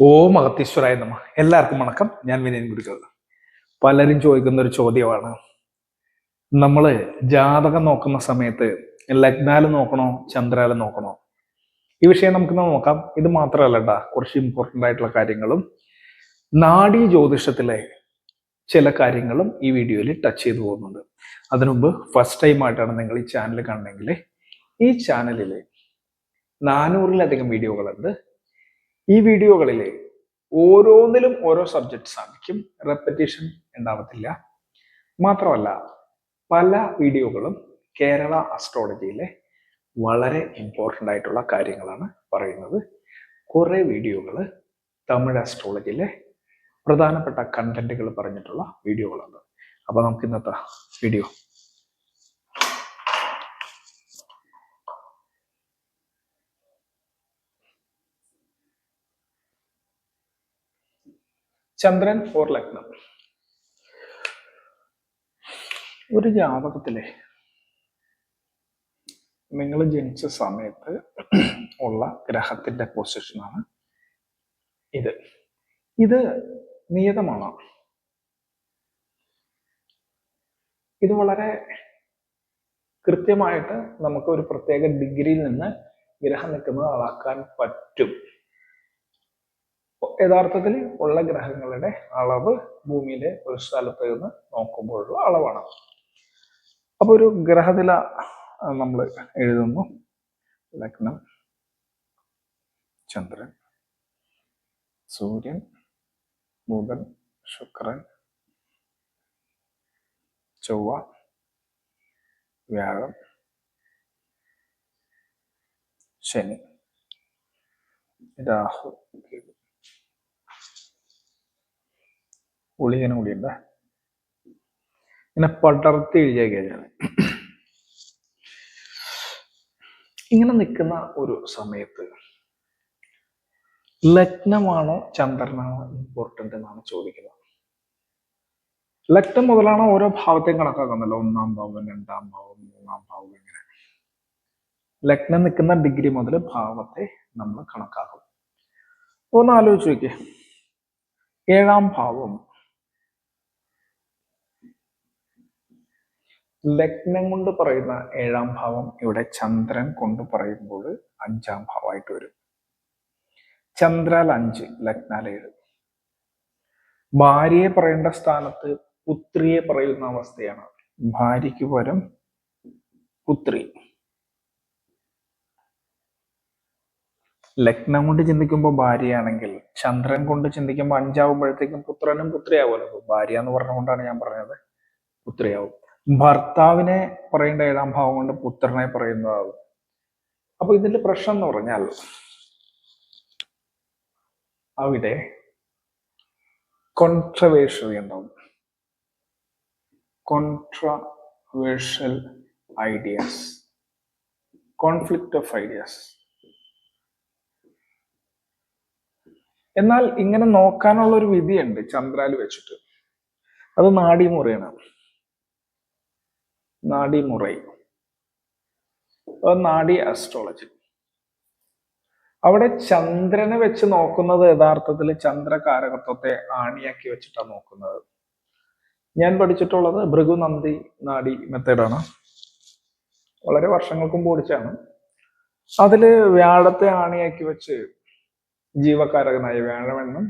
ഓം അഗത്തീശ്വരായ നമ. എല്ലാവർക്കും വണക്കം. ഞാൻ വിനയൻ ഗുരുക്കൾ. പലരും ചോദിക്കുന്ന ഒരു ചോദ്യമാണ്, നമ്മള് ജാതകം നോക്കുന്ന സമയത്ത് ലഗ്നാല് നോക്കണോ ചന്ദ്രാല് നോക്കണോ? ഈ വിഷയം നമുക്ക് നോക്കാം. ഇത് മാത്രമല്ല കുറച്ച് ഇമ്പോർട്ടൻ്റ് ആയിട്ടുള്ള കാര്യങ്ങളും നാഡീ ജ്യോതിഷത്തിലെ ചില കാര്യങ്ങളും ഈ വീഡിയോയിൽ ടച്ച് ചെയ്തു പോകുന്നുണ്ട്. അതിനുമുമ്പ് ഫസ്റ്റ് ടൈം ആയിട്ടാണ് നിങ്ങൾ ഈ ചാനൽ കാണണമെങ്കിൽ ഈ ചാനലിൽ 400-ലധികം വീഡിയോകളുണ്ട്. ഈ വീഡിയോകളിൽ ഓരോന്നിലും ഓരോ സബ്ജക്ട്സ് ആയിരിക്കും, റെപ്പറ്റീഷൻ ഉണ്ടാവത്തില്ല. മാത്രമല്ല പല വീഡിയോകളും കേരള അസ്ട്രോളജിയിലെ വളരെ ഇമ്പോർട്ടൻ്റ് ആയിട്ടുള്ള കാര്യങ്ങളാണ് പറയുന്നത്. കുറേ വീഡിയോകൾ തമിഴ് അസ്ട്രോളജിയിലെ പ്രധാനപ്പെട്ട കണ്ടന്റുകൾ പറഞ്ഞിട്ടുള്ള വീഡിയോകളുണ്ട്. അപ്പൊ നമുക്ക് ഇന്നത്തെ വീഡിയോ ചന്ദ്രൻ ഫോർ ലഗ്നം. ഒരു ജാതകത്തിലെ നിങ്ങൾ ജനിച്ച സമയത്ത് ഉള്ള ഗ്രഹത്തിന്റെ പൊസിഷനാണ് ഇത്. ഇത് നിയതമാണ്. ഇത് വളരെ കൃത്യമായിട്ട് നമുക്ക് ഒരു പ്രത്യേക ഡിഗ്രിയിൽ നിന്ന് ഗ്രഹം നിൽക്കുന്നത് അളക്കാൻ പറ്റും. യഥാർത്ഥത്തിൽ ഉള്ള ഗ്രഹങ്ങളുടെ അളവ് ഭൂമിയിലെ ഒരു സ്ഥലത്ത് നിന്ന് നോക്കുമ്പോഴുള്ള അളവാണ്. അപ്പൊ ഒരു ഗ്രഹനില നമ്മൾ എഴുതുന്നു. ലഗ്നം, ചന്ദ്രൻ, സൂര്യൻ, ബുധൻ, ശുക്രൻ, ചൊവ്വ, വ്യാഴം, ശനി, രാഹു, കേതു. ഒളിയന കൂടിയുണ്ട്. ഇങ്ങനെ പടർത്തി എഴുതിയ ഇങ്ങനെ നിൽക്കുന്ന ഒരു സമയത്ത് ലഗ്നമാണോ ചന്ദ്രനാണോ ഇമ്പോർട്ടൻ്റ് എന്നാണ് ചോദിക്കുന്നത്. ലഗ്നം മുതലാണ് ഓരോ ഭാവത്തെയും കണക്കാക്കുന്നല്ലോ. 1-ാം ഭാവം, 2-ാം ഭാവം, 3-ാം ഭാവം, ഇങ്ങനെ ലഗ്നം നിൽക്കുന്ന ഡിഗ്രി മുതൽ ഭാവത്തെ നമ്മൾ കണക്കാക്കും. ഒന്ന് ആലോചിച്ച് നോക്കിയേ, 7-ാം ഭാവം ലഗ്നം കൊണ്ട് പറയുന്ന 7-ാം ഭാവം ഇവിടെ ചന്ദ്രൻ കൊണ്ട് പറയുമ്പോൾ 5-ാം ഭാവമായിട്ട് വരും. ചന്ദ്രാൽ 5, ലഗ്നാൽ 7. ഭാര്യയെ പറയേണ്ട സ്ഥാനത്ത് പുത്രിയെ പറയുന്ന അവസ്ഥയാണ്. ഭാര്യയ്ക്ക് പകരം പുത്രി. ലഗ്നം കൊണ്ട് ചിന്തിക്കുമ്പോൾ ഭാര്യയാണെങ്കിൽ ചന്ദ്രൻ കൊണ്ട് ചിന്തിക്കുമ്പോൾ 5ആവുമ്പോഴത്തേക്കും പുത്രനും പുത്രിയാവുമല്ലോ. ഭാര്യ എന്ന് പറഞ്ഞുകൊണ്ടാണ് ഞാൻ പറഞ്ഞത് പുത്രിയാവും. ഭർത്താവിനെ പറയേണ്ട 7-ാം ഭാവം കൊണ്ട് പുത്രനെ പറയുന്നതാവും. അപ്പൊ ഇതിന്റെ പ്രശ്നം എന്ന് പറഞ്ഞാൽ അവിടെ കോൺട്രവേഴ്സി ഉണ്ടാവും. Controversial ideas, conflict of ideas. എന്നാൽ ഇങ്ങനെ നോക്കാനുള്ള ഒരു വിധിയുണ്ട് ചന്ദ്രാല് വെച്ചിട്ട്. അത് നാഡീമുറയാണ്. നാഡീമുറൈ, നാഡി അസ്ട്രോളജി. അവിടെ ചന്ദ്രനെ വെച്ച് നോക്കുന്നത് യഥാർത്ഥത്തിൽ ചന്ദ്രകാരകത്വത്തെ ആണിയാക്കി വെച്ചിട്ടാണ് നോക്കുന്നത്. ഞാൻ പഠിച്ചിട്ടുള്ളത് ഭൃഗുനന്ദി നാഡി മെത്തേഡാണ്. വളരെ വർഷങ്ങൾക്ക് മുമ്പ് പഠിച്ചാണ്. അതില് വ്യാഴത്തെ ആണിയാക്കി വെച്ച് ജീവകാരകനായ വ്യാഴമെന്നും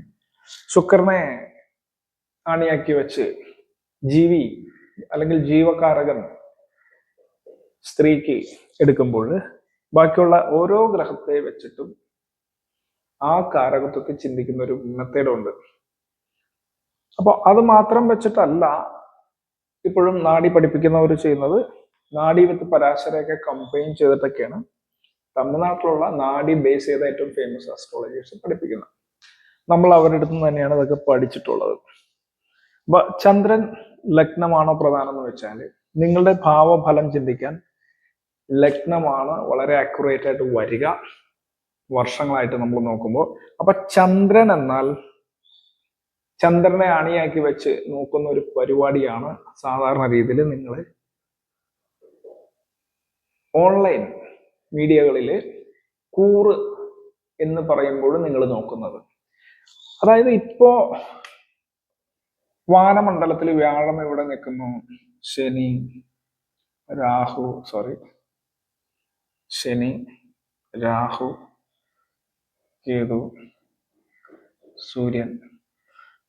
ശുക്രനെ ആണിയാക്കി വെച്ച് ജീവി അല്ലെങ്കിൽ ജീവകാരകൻ സ്ത്രീക്ക് എടുക്കുമ്പോൾ ബാക്കിയുള്ള ഓരോ ഗ്രഹത്തെ വെച്ചിട്ടും ആ കാരകത്വത്തെ ചിന്തിക്കുന്ന ഒരു മെത്തേഡുണ്ട്. അപ്പൊ അത് മാത്രം വെച്ചിട്ടല്ല ഇപ്പോഴും നാഡി പഠിപ്പിക്കുന്നവർ ചെയ്യുന്നത്. നാഡി വിത്ത് പരാശരയൊക്കെ കമ്പൈൻ ചെയ്തിട്ടൊക്കെയാണ് തമിഴ്നാട്ടിലുള്ള നാഡി ബേസ് ചെയ്ത ഏറ്റവും ഫേമസ് അസ്ട്രോളജേഴ്സ് പഠിപ്പിക്കുന്നത്. നമ്മൾ അവരുടെ അടുത്ത് നിന്ന് തന്നെയാണ് ഇതൊക്കെ പഠിച്ചിട്ടുള്ളത്. അപ്പൊ ചന്ദ്രൻ ലഗ്നമാണോ പ്രധാനം എന്ന് വെച്ചാൽ നിങ്ങളുടെ ഭാവഫലം ചിന്തിക്കാൻ ലഗ്നമാണ് വളരെ അക്യുറേറ്റ് ആയിട്ട് വരിക വർഷങ്ങളായിട്ട് നമ്മൾ നോക്കുമ്പോൾ. അപ്പൊ ചന്ദ്രൻ എന്നാൽ ചന്ദ്രനെ അണിയാക്കി വെച്ച് നോക്കുന്ന ഒരു പരിപാടിയാണ് സാധാരണ രീതിയിൽ നിങ്ങൾ ഓൺലൈൻ മീഡിയകളിൽ കൂറ് എന്ന് പറയുമ്പോൾ നിങ്ങൾ നോക്കുന്നത്. അതായത് ഇപ്പോ വാനമണ്ഡലത്തിൽ വ്യാഴം എവിടെ നിൽക്കുന്നു? ശനി, രാഹു, ശനി, രാഹു, കേതു, സൂര്യൻ,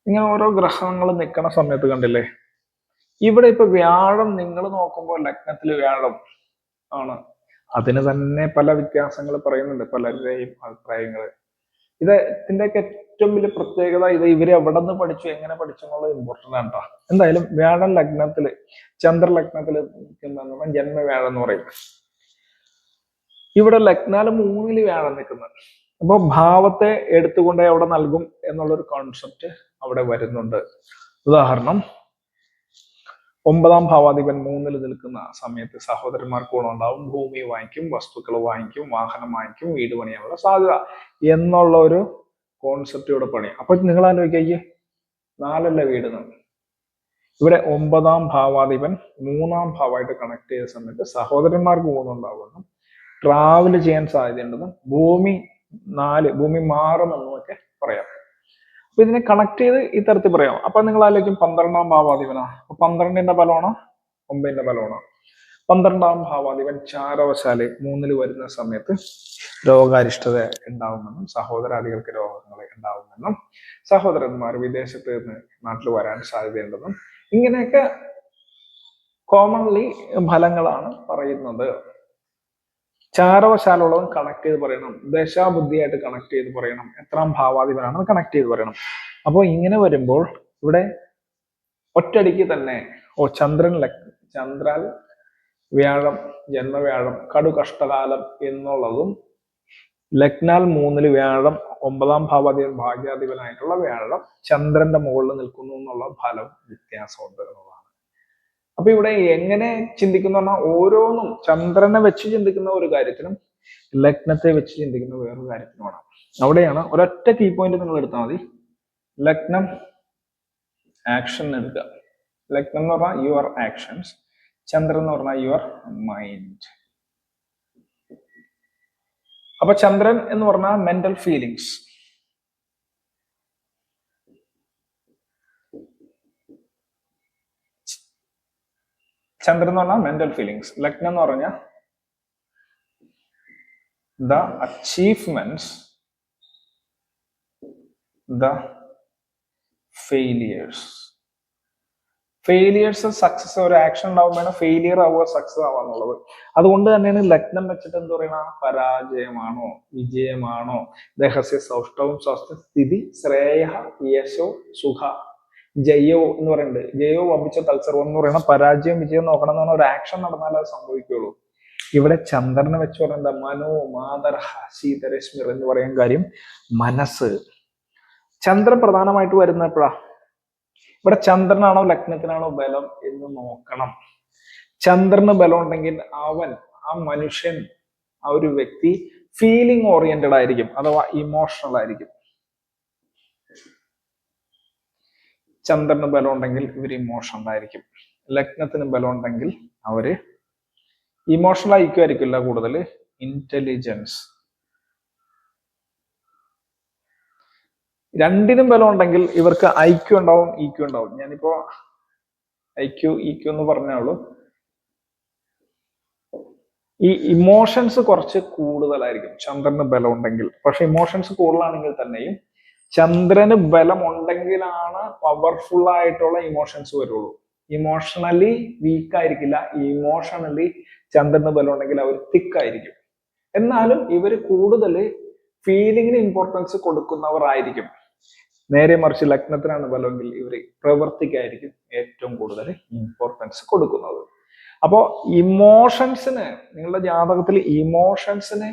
ഇങ്ങനെ ഓരോ ഗ്രഹങ്ങൾ നിൽക്കുന്ന സമയത്ത് കണ്ടില്ലേ, ഇവിടെ ഇപ്പൊ വ്യാഴം നിങ്ങൾ നോക്കുമ്പോൾ ലഗ്നത്തിൽ വ്യാഴം ആണ്. അതിന് തന്നെ പല വ്യത്യാസങ്ങൾ പറയുന്നുണ്ട്, പലരുടെയും അഭിപ്രായങ്ങൾ. ഇതിന്റെയൊക്കെ ഏറ്റവും വലിയ പ്രത്യേകത ഇത് ഇവര് എവിടെ നിന്ന് പഠിച്ചു, എങ്ങനെ പഠിച്ചു എന്നുള്ളത് ഇമ്പോർട്ടന്റ് ആണ് കേട്ടോ. എന്തായാലും വ്യാഴം ലഗ്നത്തില്, ചന്ദ്ര ലഗ്നത്തില് നിൽക്കുന്ന ജന്മവ്യാഴം എന്ന് പറയും. ഇവിടെ ലഗ്നാല് 3 വ്യാഴം നിൽക്കുന്നത്. അപ്പൊ ഭാവത്തെ എടുത്തുകൊണ്ട് അവിടെ നൽകും എന്നുള്ളൊരു കോൺസെപ്റ്റ് അവിടെ വരുന്നുണ്ട്. ഉദാഹരണം, 9ാം ഭാവാധിപൻ 3 നിൽക്കുന്ന സമയത്ത് സഹോദരന്മാർക്ക് ഗുണമുണ്ടാവും, ഭൂമി വാങ്ങിക്കും, വസ്തുക്കൾ വാങ്ങിക്കും, വാഹനം വാങ്ങിക്കും, വീട് പണിയാനുള്ള സാധ്യത എന്നുള്ള ഒരു കോൺസെപ്റ്റ് ഇവിടെ പണി. അപ്പൊ നിങ്ങൾ ആലോചിക്കുക, 4 വീട് നിന്ന് ഇവിടെ 9ാം ഭാവാധിപൻ 3ാം ഭാവമായിട്ട് കണക്ട് ചെയ്ത സമയത്ത് സഹോദരന്മാർക്ക് ഗുണമുണ്ടാവുമെന്നും ട്രാവൽ ചെയ്യാൻ സാധ്യതയുണ്ടെന്നും ഭൂമി മാറുമെന്നും ഒക്കെ പറയാം. അപ്പൊ ഇതിനെ കണക്ട് ചെയ്ത് ഈ തരത്തിൽ പറയാം. അപ്പൊ നിങ്ങൾ ആലോചിക്കും 12ാം ഭാവാധിപനാ, അപ്പൊ 12ന്റെ ബലമാണോ 9ന്റെ ബലമാണോ? 12ാം ഭാവാധിപൻ ചാരവശാല് 3 വരുന്ന സമയത്ത് രോഗാരിഷ്ടത ഉണ്ടാവുമെന്നും സഹോദരാദികൾക്ക് രോഗങ്ങൾ ഉണ്ടാവുമെന്നും സഹോദരന്മാർ വിദേശത്ത് നിന്ന് നാട്ടിൽ വരാൻ സാധ്യതയുണ്ടെന്നും ഇങ്ങനെയൊക്കെ കോമൺലി ഫലങ്ങളാണ് പറയുന്നത്. ചാരവശാലുള്ളതും കണക്ട് ചെയ്ത് പറയണം, ദശാബുദ്ധിയായിട്ട് കണക്ട് ചെയ്ത് പറയണം, എത്രാം ഭാവാധിപനാണെന്ന് കണക്ട് ചെയ്ത് പറയണം. അപ്പോൾ ഇങ്ങനെ വരുമ്പോൾ ഇവിടെ ഒറ്റയടിക്ക് തന്നെ ചന്ദ്രൻ വ്യാഴം, ജന്മവ്യാഴം, കടുകഷ്ടകാലം എന്നുള്ളതും ലഗ്നാൽ 3 വ്യാഴം, 9ാം ഭാവാധിപൻ ഭാഗ്യാധിപനായിട്ടുള്ള വ്യാഴം ചന്ദ്രന്റെ മുകളിൽ നിൽക്കുന്നു എന്നുള്ള ഫലം വ്യത്യാസമുണ്ട് എന്നുള്ളതാണ്. അപ്പൊ ഇവിടെ എങ്ങനെ ചിന്തിക്കുന്ന പറഞ്ഞാൽ ഓരോന്നും ചന്ദ്രനെ വെച്ച് ചിന്തിക്കുന്ന ഒരു കാര്യത്തിനും ലഗ്നത്തെ വെച്ച് ചിന്തിക്കുന്ന വേറൊരു കാര്യത്തിനുമാണ്. അവിടെയാണ് ഒരൊറ്റ കീ പോയിന്റ് നിങ്ങൾ എടുത്താൽ മതി. ലഗ്നം ആക്ഷൻ എടുക്കുക. ലഗ്നം എന്ന് പറഞ്ഞാൽ യുവർ ആക്ഷൻസ്, ചന്ദ്രൻ എന്ന് പറഞ്ഞാൽ യുവർ മൈൻഡ്. അപ്പൊ ചന്ദ്രൻ എന്ന് പറഞ്ഞാൽ മെന്റൽ ഫീലിങ്സ്. ചന്ദ്രൻ എന്ന് പറഞ്ഞാൽ മെന്റൽ ഫീലിങ്സ്. ലഗ്നം എന്ന് പറഞ്ഞാൽ the achievements, the failures success. ഒരു ആക്ഷൻ ഉണ്ടാവുമ്പോഴാണ് ഫെയിലിയർ ആവുക, സക്സസ് ആവുക എന്നുള്ളത്. അതുകൊണ്ട് തന്നെയാണ് ലഗ്നം വെച്ചിട്ട് എന്ത് പറയണ, പരാജയമാണോ വിജയമാണോ, രഹസ്യ സൗഷ്ടവും സ്ഥിതി, ശ്രേയ, യശോ, സുഖ, ജയോ എന്ന് പറയുന്നുണ്ട്. ജയോ വമ്പിച്ച തത്സർവം എന്ന് പറയുന്ന പരാജയം വിജയം നോക്കണം എന്ന് പറഞ്ഞാൽ ഒരു ആക്ഷൻ നടന്നാലേ അത് സംഭവിക്കുള്ളൂ. ഇവിടെ ചന്ദ്രനെ വെച്ച് പറയുന്നത് മനോ മാതർഹ ശീതരശ്മിർ എന്ന് പറയാൻ കാര്യം മനസ്സ്. ചന്ദ്രൻ പ്രധാനമായിട്ട് വരുന്ന എപ്പോഴാ? ഇവിടെ ചന്ദ്രനാണോ ലഗ്നത്തിനാണോ ബലം എന്ന് നോക്കണം. ചന്ദ്രന് ബലം ഉണ്ടെങ്കിൽ ആ മനുഷ്യൻ, ആ ഒരു വ്യക്തി ഫീലിംഗ് ഓറിയന്റഡ് ആയിരിക്കും, അഥവാ ഇമോഷണൽ ആയിരിക്കും. ചന്ദ്രന് ബലം ഉണ്ടെങ്കിൽ ഇവർ ഇമോഷണൽ ആയിരിക്കും. ലഗ്നത്തിന് ബലം ഉണ്ടെങ്കിൽ അവര് ഇമോഷണൽ ആയിരിക്കില്ല, കൂടുതൽ ഇന്റലിജൻസ്. രണ്ടിനും ബലം ഉണ്ടെങ്കിൽ ഇവർക്ക് ഐക്യു ഉണ്ടാവും, ഇക്യു ഉണ്ടാവും. ഞാനിപ്പോ ഐക്യു ഇക്യു എന്ന് പറഞ്ഞോളൂ. ഈ ഇമോഷൻസ് കുറച്ച് കൂടുതലായിരിക്കും ചന്ദ്രന് ബലം ഉണ്ടെങ്കിൽ. പക്ഷെ ഇമോഷൻസ് കൂടുതലാണെങ്കിൽ തന്നെയും ചന്ദ്രന് ബലം ഉണ്ടെങ്കിലാണ് പവർഫുൾ ആയിട്ടുള്ള ഇമോഷൻസ് വരുള്ളൂ. ഇമോഷണലി വീക്ക് ആയിരിക്കില്ല. ഇമോഷണലി ചന്ദ്രന് ബലം ഉണ്ടെങ്കിൽ അവർ തിക്കായിരിക്കും. എന്നാലും ഇവർ കൂടുതൽ ഫീലിങ്ങിന് ഇമ്പോർട്ടൻസ് കൊടുക്കുന്നവർ ആയിരിക്കും. നേരെ മറിച്ച് ലഗ്നത്തിനാണ് ബലമെങ്കിൽ ഇവർ പ്രവൃത്തിക്കായിരിക്കും ഏറ്റവും കൂടുതൽ ഇമ്പോർട്ടൻസ് കൊടുക്കുന്നത്. അപ്പോ ഇമോഷൻസിന്, നിങ്ങളുടെ ജാതകത്തിൽ ഇമോഷൻസിന്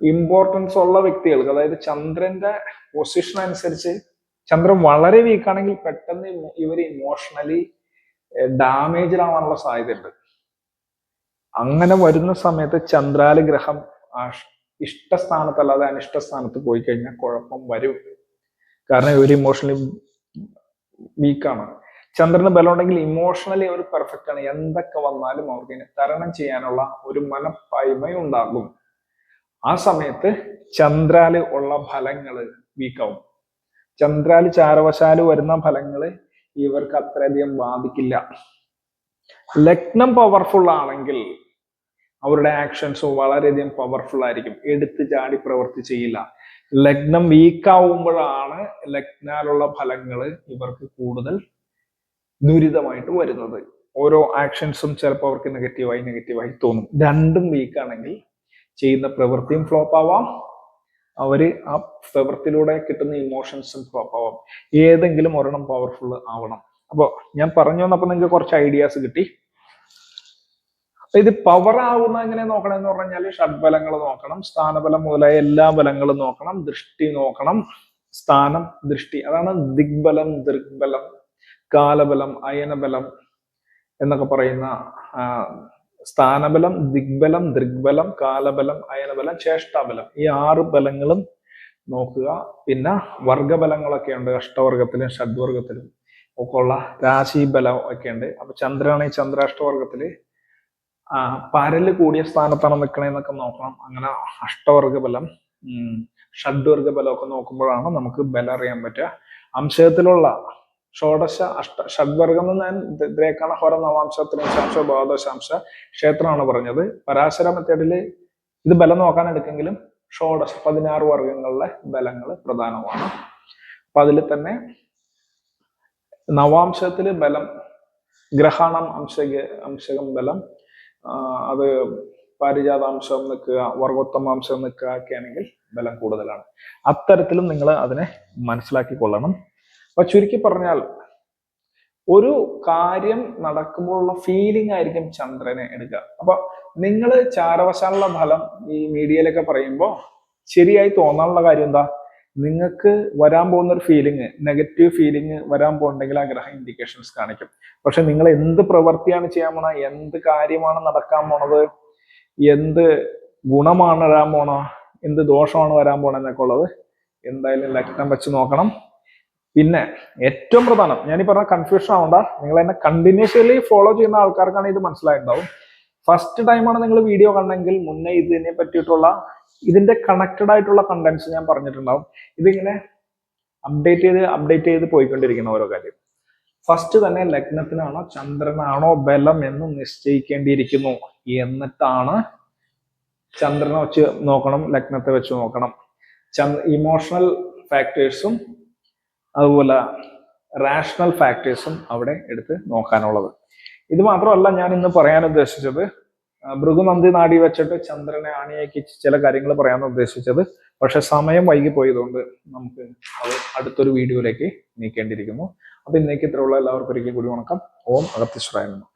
ഇമ്പോർട്ടൻസ് ഉള്ള വ്യക്തികൾക്ക്, അതായത് ചന്ദ്രന്റെ പൊസിഷൻ അനുസരിച്ച് ചന്ദ്രൻ വളരെ വീക്കാണെങ്കിൽ പെട്ടെന്ന് ഇവർ ഇമോഷണലി ഡാമേജ് ആവാനുള്ള സാധ്യതയുണ്ട്. അങ്ങനെ വരുന്ന സമയത്ത് ചന്ദ്രാല് ഗ്രഹം ഇഷ്ടസ്ഥാനത്തല്ലാതെ അനിഷ്ടസ്ഥാനത്ത് പോയി കഴിഞ്ഞാൽ കുഴപ്പം വരും. കാരണം ഇവർ ഇമോഷണലി വീക്കാണ്. ചന്ദ്രന് ബലം ഉണ്ടെങ്കിൽ ഇമോഷണലി അവർ പെർഫെക്റ്റ് ആണ്. എന്തൊക്കെ വന്നാലും അവർക്ക് തരണം ചെയ്യാനുള്ള ഒരു മനപ്പായ്മ ഉണ്ടാകും. ആ സമയത്ത് ചന്ദ്രാല് ഉള്ള ഫലങ്ങള് വീക്കാവും. ചന്ദ്രാല് ചാരവശാല് വരുന്ന ഫലങ്ങൾ ഇവർക്ക് അത്രയധികം ബാധിക്കില്ല. ലഗ്നം പവർഫുൾ ആണെങ്കിൽ അവരുടെ ആക്ഷൻസ് വളരെയധികം പവർഫുൾ ആയിരിക്കും. എടുത്ത് ചാടി പ്രവൃത്തി ചെയ്യില്ല. ലഗ്നം വീക്കാവുമ്പോഴാണ് ലഗ്നാലുള്ള ഫലങ്ങൾ ഇവർക്ക് കൂടുതൽ ദുരിതമായിട്ട് വരുന്നത്. ഓരോ ആക്ഷൻസും ചിലപ്പോൾ അവർക്ക് നെഗറ്റീവായി തോന്നും. രണ്ടും വീക്കാണെങ്കിൽ ചെയ്യുന്ന പ്രവൃത്തിയും ഫ്ലോപ്പ് ആവാം, അവര് ആ പ്രവൃത്തിയിലൂടെ കിട്ടുന്ന ഇമോഷൻസും ഫ്ലോപ്പ് ആവാം. ഏതെങ്കിലും ഒരെണ്ണം പവർഫുൾ ആവണം. അപ്പോൾ ഞാൻ പറഞ്ഞു വന്നപ്പോൾ നിങ്ങൾക്ക് കുറച്ച് ഐഡിയാസ് കിട്ടി. ഇത് പവർ ആവുന്ന എങ്ങനെ നോക്കണം എന്ന് പറഞ്ഞാൽ ഷഡ്ബലങ്ങൾ നോക്കണം, സ്ഥാനബലം മുതലായ എല്ലാ ബലങ്ങളും നോക്കണം, ദൃഷ്ടി നോക്കണം. സ്ഥാനം, ദൃഷ്ടി, അതാണ് ദിഗ്ബലം, ദൃഗ്ബലം, കാലബലം, അയനബലം എന്നൊക്കെ പറയുന്ന സ്ഥാനബലം, ദിഗ്ബലം, ദൃഗ്ബലം, കാലബലം, അയനബലം, ചേഷ്ടാബലം, ഈ 6 ബലങ്ങളും നോക്കുക. പിന്നെ വർഗബലങ്ങളൊക്കെ ഉണ്ട്, അഷ്ടവർഗത്തിലും ഷഡ്വർഗത്തിലും ഒക്കെ ഉള്ള രാശിബലം ഒക്കെ ഉണ്ട്. അപ്പൊ ചന്ദ്രനാണെങ്കിൽ ചന്ദ്രാഷ്ടവർഗത്തില് പരല് കൂടിയ സ്ഥാനത്താണ് നിൽക്കണേന്നൊക്കെ നോക്കണം. അങ്ങനെ അഷ്ടവർഗ ബലം, ഷഡ്വർഗ ബലം ഒക്കെ നോക്കുമ്പോഴാണ് നമുക്ക് ബലം അറിയാൻ പറ്റുക. അംശത്തിലുള്ള ഷോഡശ ഷഡ്വർഗം ദ്രേക്കണ ഹോര നവാംശ ത്രിംശാംശ ദ്വാദശാംശ ക്ഷേത്രമാണ് പറഞ്ഞത്. പരാശര മെത്തേഡില് ഇത് ബലം നോക്കാൻ എടുക്കെങ്കിലും 16 വർഗങ്ങളിലെ ബലങ്ങൾ പ്രധാനമാണ്. അപ്പൊ അതിൽ തന്നെ നവാംശത്തില് ബലം ഗ്രഹണം അംശകം ബലം, അത് പാരിജാതാംശം നിൽക്കുക, വർഗോത്തമാംശം നിൽക്കുക ഒക്കെ ആണെങ്കിൽ ബലം കൂടുതലാണ്. അത്തരത്തിലും നിങ്ങൾ അതിനെ മനസ്സിലാക്കിക്കൊള്ളണം. അപ്പൊ ചുരുക്കി പറഞ്ഞാൽ ഒരു കാര്യം നടക്കുമ്പോഴുള്ള ഫീലിംഗ് ആയിരിക്കും ചന്ദ്രനെ എടുക്കുക. അപ്പൊ നിങ്ങൾ ചാരവശാലുള്ള ഫലം ഈ മീഡിയയിലൊക്കെ പറയുമ്പോൾ ശരിയായി തോന്നാനുള്ള കാര്യം എന്താ? നിങ്ങൾക്ക് വരാൻ പോകുന്ന ഒരു ഫീലിംഗ്, നെഗറ്റീവ് ഫീലിംഗ് വരാൻ പോകുന്നുണ്ടെങ്കിൽ ആ ഗ്രഹ ഇൻഡിക്കേഷൻസ് കാണിക്കും. പക്ഷെ നിങ്ങൾ എന്ത് പ്രവൃത്തിയാണ് ചെയ്യാൻ പോണ, എന്ത് കാര്യമാണ് നടക്കാൻ പോണത്, എന്ത് ഗുണമാണ് വരാൻ പോണ, എന്ത് ദോഷമാണ് വരാൻ പോണെന്നൊക്കെ ഉള്ളത് എന്തായാലും ലഗ്നം വെച്ച് നോക്കണം. പിന്നെ ഏറ്റവും പ്രധാനം, ഞാനീ പറഞ്ഞ കൺഫ്യൂഷൻ ആവണ്ട, നിങ്ങൾ എന്നെ കണ്ടിന്യൂസ്ലി ഫോളോ ചെയ്യുന്ന ആൾക്കാർക്കാണ് ഇത് മനസ്സിലായിട്ടുണ്ടാവും. ഫസ്റ്റ് ടൈമാണ് നിങ്ങൾ വീഡിയോ കണ്ടെങ്കിൽ മുന്നേ ഇതിനെ പറ്റിയിട്ടുള്ള ഇതിന്റെ കണക്റ്റഡ് ആയിട്ടുള്ള കണ്ടന്റ്സ് ഞാൻ പറഞ്ഞിട്ടുണ്ടാവും. ഇതിങ്ങനെ അപ്ഡേറ്റ് ചെയ്ത് പോയിക്കൊണ്ടിരിക്കുന്ന ഓരോ കാര്യം. ഫസ്റ്റ് തന്നെ ലഗ്നത്തിനാണോ ചന്ദ്രനാണോ ബലം എന്ന് നിശ്ചയിക്കേണ്ടിയിരിക്കുന്നു. എന്നിട്ടാണ് ചന്ദ്രനെ വെച്ച് നോക്കണം, ലഗ്നത്തെ വെച്ച് നോക്കണം. ഇമോഷണൽ ഫാക്ടേഴ്സും അതുപോലെ റാഷണൽ ഫാക്ടേഴ്സും അവിടെ എടുത്ത് നോക്കാനുള്ളത്. ഇത് മാത്രമല്ല ഞാൻ ഇന്ന് പറയാൻ ഉദ്ദേശിച്ചത്, ഭൃഗുനന്ദി നാഡി വെച്ചിട്ട് ചന്ദ്രനെ ആണിയാക്കി ചില കാര്യങ്ങൾ പറയാൻ ഉദ്ദേശിച്ചത്. പക്ഷെ സമയം വൈകി പോയതുകൊണ്ട് നമുക്ക് അത് അടുത്തൊരു വീഡിയോയിലേക്ക് നീക്കേണ്ടിയിരിക്കുന്നു. അപ്പൊ ഇന്നേക്ക് ഇത്രയുള്ള എല്ലാവർക്കും ഒരിക്കൽ കൂടി വണക്കം. ഓം അഗസ്ത്യശ്വരായ നമഃ.